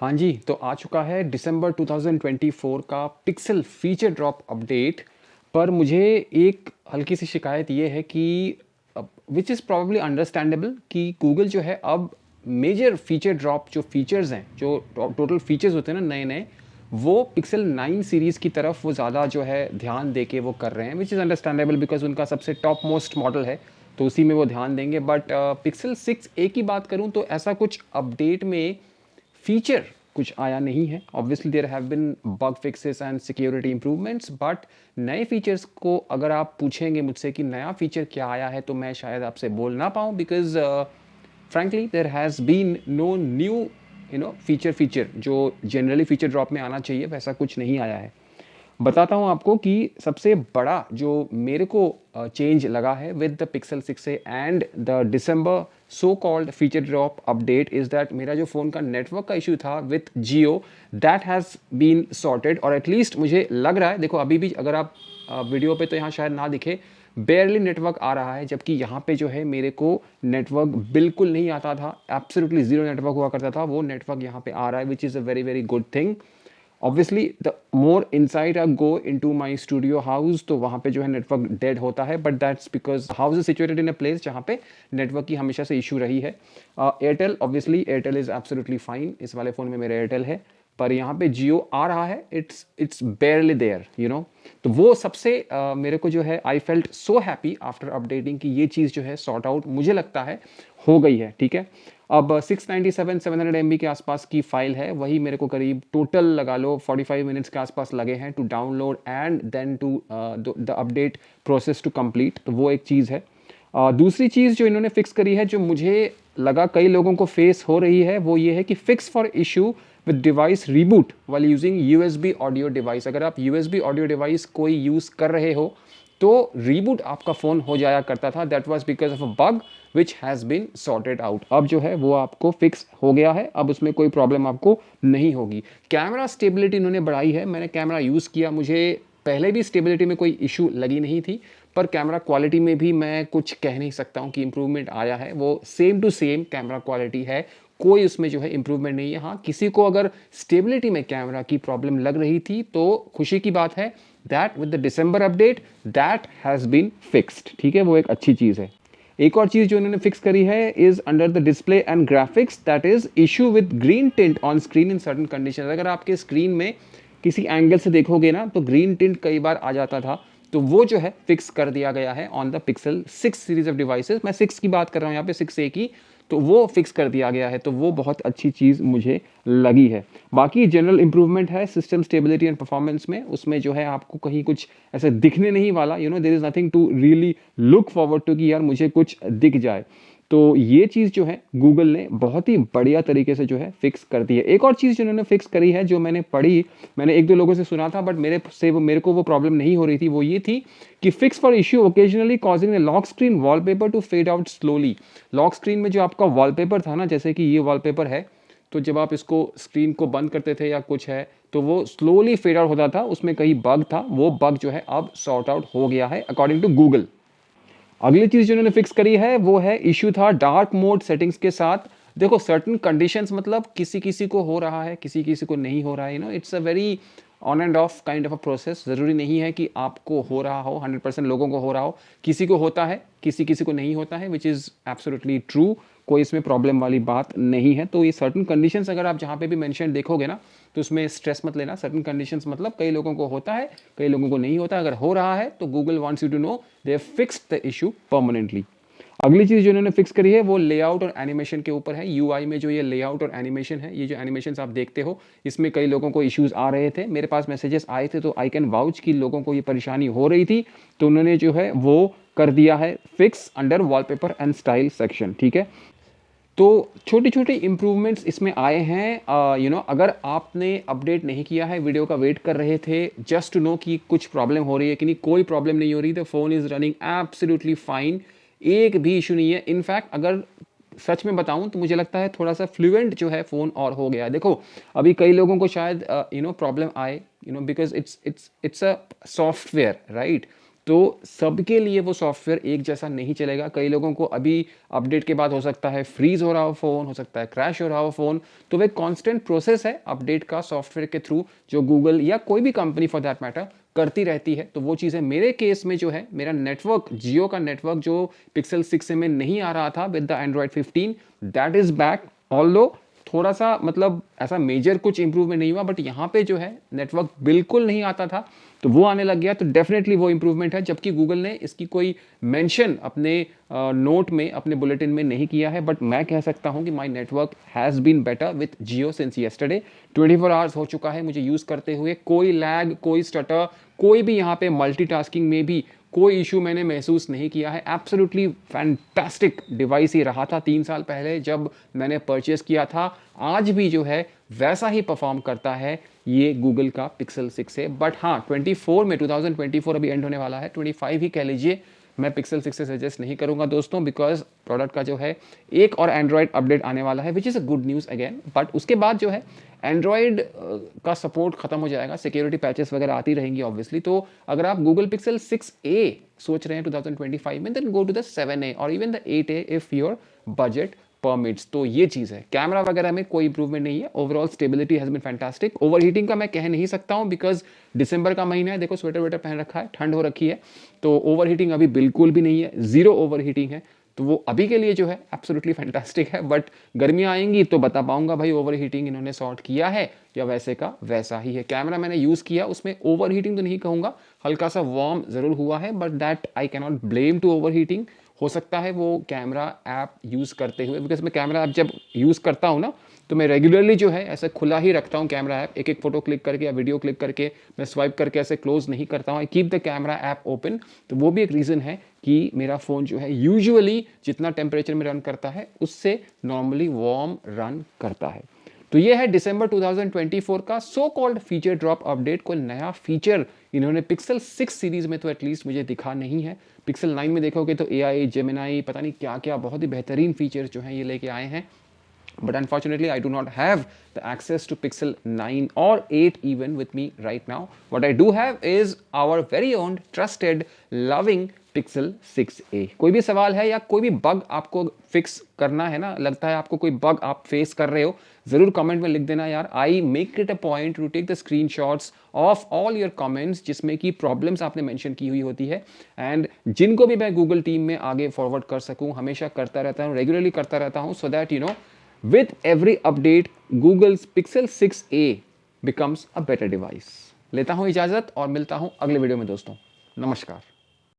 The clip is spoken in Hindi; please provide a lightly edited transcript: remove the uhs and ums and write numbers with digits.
हाँ जी, तो आ चुका है दिसंबर 2024 का पिक्सल फीचर ड्रॉप अपडेट। पर मुझे एक हल्की सी शिकायत ये है कि विच इज़ प्रॉब्ली अंडरस्टैंडेबल कि गूगल जो है अब मेजर फीचर ड्रॉप जो फीचर्स हैं, जो टोटल फीचर्स होते हैं ना नए नए, वो पिक्सल 9 सीरीज़ की तरफ वो ज़्यादा जो है ध्यान दे के वो कर रहे हैं, विच इज़ अंडरस्टैंडेबल बिकॉज उनका सबसे टॉप मोस्ट मॉडल है, तो उसी में वो ध्यान देंगे। बट पिक्सल 6a की बात करूँ तो ऐसा कुछ अपडेट में फीचर कुछ आया नहीं है। Obviously there have been bug fixes and security improvements, but नए फीचर्स को अगर आप पूछेंगे मुझसे कि नया फीचर क्या आया है तो मैं शायद आपसे बोल ना पाऊँ, because frankly there has been no new feature जो जनरली फीचर ड्रॉप में आना चाहिए वैसा कुछ नहीं आया है। बताता हूँ आपको कि सबसे बड़ा जो मेरे को चेंज लगा है with the Pixel 6a and the December so called feature drop update is that मेरा जो फ़ोन का नेटवर्क का इशू था with Jio, that has been sorted. और एटलीस्ट मुझे लग रहा है, देखो अभी भी अगर आप वीडियो पे तो यहाँ शायद ना दिखे, बेयरली नेटवर्क आ रहा है, जबकि यहाँ पे जो है मेरे को नेटवर्क बिल्कुल नहीं आता था, एब्सोल्युटली जीरो नेटवर्क हुआ करता था। वो नेटवर्क यहाँ पे आ रहा है, which is a very very good thing. Obviously the more inside I go into my studio house, तो वहाँ पे जो है नेटवर्क डेड होता है, but that's because house is situated in a place जहाँ पे नेटवर्क की हमेशा से इशू रही है। Airtel, obviously Airtel is absolutely fine, इस वाले फ़ोन में मेरा एयरटेल है, पर यहाँ पे जियो आ रहा है, इट्स बेयरली देयर तो वो सबसे मेरे को जो है I felt so happy after updating कि ये चीज़ जो है सॉर्ट आउट मुझे लगता है हो गई है। ठीक है, अब 697 MB के आसपास की फाइल है, वही मेरे को करीब टोटल लगा लो 45 मिनट्स के आसपास लगे हैं to download and then to the update process to complete, तो वो एक चीज़ है। दूसरी चीज़ जो इन्होंने फिक्स करी है, जो मुझे लगा कई लोगों को फेस हो रही है, वो ये है कि fix for issue with device reboot वाली यूजिंग USB ऑडियो डिवाइस। अगर आप USB ऑडियो डिवाइस कोई यूज़ कर रहे हो तो रीबूट आपका फ़ोन हो जाया करता था, that was because of a bug which has been sorted out. अब जो है वो आपको फिक्स हो गया है, अब उसमें कोई प्रॉब्लम आपको नहीं होगी। कैमरा स्टेबिलिटी इन्होंने बढ़ाई है, मैंने कैमरा यूज़ किया, मुझे पहले भी स्टेबिलिटी में कोई इशू लगी नहीं थी, पर कैमरा क्वालिटी में भी मैं कुछ कह नहीं सकता हूँ कि इंप्रूवमेंट आया है। वो same to same camera quality है, कोई उसमें जो है इंप्रूवमेंट नहीं है। हाँ, किसी को अगर स्टेबिलिटी में कैमरा की प्रॉब्लम लग रही थी तो खुशी की बात है that with the December update that has been fixed. ठीक है, वो एक अच्छी चीज़ है। एक और चीज़ जो इन्होंने फिक्स करी है is under the display and graphics, that is issue with green tint on screen in certain condition. अगर आपके स्क्रीन में किसी एंगल से देखोगे ना तो ग्रीन टिंट कई बार आ जाता था, तो वो जो है फिक्स कर दिया गया है on the pixel 6 series of devices. मैं 6 की बात कर रहा हूँ यहाँ पे, 6a की, तो वो फिक्स कर दिया गया है, तो वो बहुत अच्छी चीज़ मुझे लगी है। बाकी जनरल इंप्रूवमेंट है सिस्टम स्टेबिलिटी एंड परफॉर्मेंस में, उसमें जो है आपको कहीं कुछ ऐसे दिखने नहीं वाला, there is nothing to really look forward to कि यार मुझे कुछ दिख जाए। तो ये चीज़ जो है गूगल ने बहुत ही बढ़िया तरीके से जो है फिक्स कर दी है। एक और चीज़ जिन्होंने फिक्स करी है जो मैंने पढ़ी, मैंने एक दो लोगों से सुना था, बट मेरे को वो प्रॉब्लम नहीं हो रही थी, वो ये थी कि fix for issue occasionally causing lock screen wallpaper to fade out slowly. Lock screen में जो आपका वॉलपेपर था ना, जैसे कि ये वॉलपेपर है, तो जब आप इसको स्क्रीन को बंद करते थे या कुछ है तो वो स्लोली फेड आउट होता था, उसमें कहीं बग था, वो बग जो है अब सॉर्ट आउट हो गया है अकॉर्डिंग टू गूगल। अगली चीज जो उन्होंने फिक्स करी है वो है इश्यू था डार्क मोड सेटिंग्स के साथ। देखो सर्टन कंडीशंस, मतलब किसी किसी को हो रहा है, किसी किसी को नहीं हो रहा है, it's a very on end of kind of a process. ज़रूरी नहीं है कि आपको हो रहा हो, 100% लोगों को हो रहा हो, किसी को होता है, किसी किसी को नहीं होता है, विच इज़ एब्सोल्युटली ट्रू, कोई इसमें प्रॉब्लम वाली बात नहीं है। तो ये सर्टन कंडीशंस अगर आप जहाँ पे भी मेंशन देखोगे ना, तो उसमें स्ट्रेस मत लेना। सर्टन कंडीशंस मतलब कई लोगों को होता है, कई लोगों को नहीं होता। अगर हो रहा है तो Google wants you to know they fixed the issue permanently. अगली चीज़ जो इन्होंने फिक्स करी है वो लेआउट और एनिमेशन के ऊपर है। यूआई में जो ये लेआउट और एनिमेशन है, ये जो एनिमेशन आप देखते हो, इसमें कई लोगों को इश्यूज आ रहे थे, मेरे पास मैसेजेस आए थे, तो आई कैन वाउच कि लोगों को ये परेशानी हो रही थी, तो उन्होंने जो है वो कर दिया है fix under wallpaper and style section. ठीक है, तो छोटी छोटी इंप्रूवमेंट्स इसमें आए हैं। अगर आपने अपडेट नहीं किया है, वीडियो का वेट कर रहे थे जस्ट टू नो कि कुछ प्रॉब्लम हो रही है कि नहीं, कोई प्रॉब्लम नहीं हो रही, the phone is running absolutely fine, एक भी इशू नहीं है। इनफैक्ट अगर सच में बताऊं तो मुझे लगता है थोड़ा सा फ्लुएंट जो है फ़ोन और हो गया है। देखो अभी कई लोगों को शायद प्रॉब्लम आए, because it's a software, right. तो सबके लिए वो सॉफ्टवेयर एक जैसा नहीं चलेगा। कई लोगों को अभी अपडेट के बाद हो सकता है फ्रीज हो रहा हो फ़ोन, हो सकता है क्रैश हो रहा हो फ़ोन। तो वो एक कॉन्स्टेंट प्रोसेस है अपडेट का सॉफ्टवेयर के थ्रू, जो गूगल या कोई भी कंपनी फॉर दैट मैटर करती रहती है। तो वो चीज़ें मेरे केस में जो है, मेरा नेटवर्क, जियो का नेटवर्क जो पिक्सल 6 में नहीं आ रहा था with the Android 15, that is back. Although थोड़ा सा मतलब ऐसा मेजर कुछ इंप्रूवमेंट नहीं हुआ, बट यहाँ पे जो है नेटवर्क बिल्कुल नहीं आता था, तो वो आने लग गया। तो डेफिनेटली वो इंप्रूवमेंट है, जबकि गूगल ने इसकी कोई मेंशन अपने नोट में, अपने बुलेटिन में नहीं किया है। बट मैं कह सकता हूँ कि my network has been better with Jio since yesterday. 24 hours हो चुका है मुझे यूज़ करते हुए, कोई लैग, कोई स्टटर, कोई भी यहाँ पे मल्टीटास्किंग में भी कोई इशू मैंने महसूस नहीं किया है। एब्सोल्युटली फैंटास्टिक डिवाइस ही रहा था 3 साल पहले जब मैंने परचेस किया था, आज भी जो है वैसा ही परफॉर्म करता है ये गूगल का पिक्सल 6 है। बट हाँ, 24 में 2024 अभी एंड होने वाला है, 25 ही कह लीजिए, मैं पिक्सल 6 से सजेस्ट नहीं करूंगा दोस्तों, बिकॉज प्रोडक्ट का जो है एक और एंड्रॉयड अपडेट आने वाला है, which is a good news again. But उसके बाद जो है एंड्रॉयड का सपोर्ट खत्म हो जाएगा, सिक्योरिटी पैचेस वगैरह आती रहेंगी ऑब्वियसली। तो अगर आप गूगल पिक्सल 6a सोच रहे हैं 2025 में, then go to the 7a और even the 8a if your budget permits. तो ये चीज़ है। कैमरा वगैरह में कोई इंप्रूवमेंट नहीं है, overall stability has been fantastic. Overheating का मैं कह नहीं सकता हूँ, बिकॉज दिसंबर का महीना है, देखो स्वेटर वेटर पहन रखा है, ठंड हो रखी है, तो ओवर हीटिंग अभी बिल्कुल भी नहीं है, जीरो ओवर हीटिंग है। तो वो अभी के लिए जो है एब्सोल्युटली फैंटास्टिक है। बट गर्मियाँ आएंगी तो बता पाऊंगा भाई ओवर हीटिंग इन्होंने सॉर्ट किया है या वैसे का वैसा ही है। कैमरा मैंने यूज़ किया, उसमें ओवर हीटिंग तो नहीं कहूँगा, हल्का सा वार्म ज़रूर हुआ है, but that I cannot blame to overheating. हो सकता है वो कैमरा ऐप यूज़ करते हुए, बिकॉज मैं कैमरा ऐप जब यूज़ करता हूँ ना, तो मैं रेगुलरली जो है ऐसे खुला ही रखता हूँ कैमरा ऐप, एक एक फोटो क्लिक करके या वीडियो क्लिक करके मैं स्वाइप करके ऐसे क्लोज नहीं करता हूँ, I keep the camera app open. तो वो भी एक रीज़न है कि मेरा फ़ोन जो है यूजुअली जितना टेम्परेचर में रन करता है उससे नॉर्मली वार्म रन करता है। तो ये है दिसंबर 2024 का सो कॉल्ड फीचर ड्रॉप अपडेट। कोई नया फीचर इन्होंने पिक्सल 6 सीरीज में तो एटलीस्ट मुझे दिखा नहीं है। पिक्सल 9 में देखोगे तो AI, जेमिनाई, पता नहीं क्या क्या बहुत ही बेहतरीन फीचर्स जो हैं ये लेके आए हैं। But unfortunately, I do not have the access to Pixel 9 or 8 even with me right now. What I do have is our very own trusted, loving Pixel 6a. कोई भी सवाल है या कोई भी बग आपको फिक्स करना है ना, लगता है आपको कोई बग आप फेस कर रहे हो, ज़रूर कमेंट में लिख देना यार। I make it a point to take the screenshots of all your comments जिसमें कि प्रॉब्लम्स आपने मेंशन की हुई होती है, एंड जिनको भी मैं गूगल टीम में आगे फॉरवर्ड कर सकूँ, हमेशा करता रहता हूँ, रेगुलरली करता रहता हूँ, so that you know with every update Google's Pixel 6a becomes a better device। लेता हूं इजाजत और मिलता हूं अगले वीडियो में दोस्तों। नमस्कार।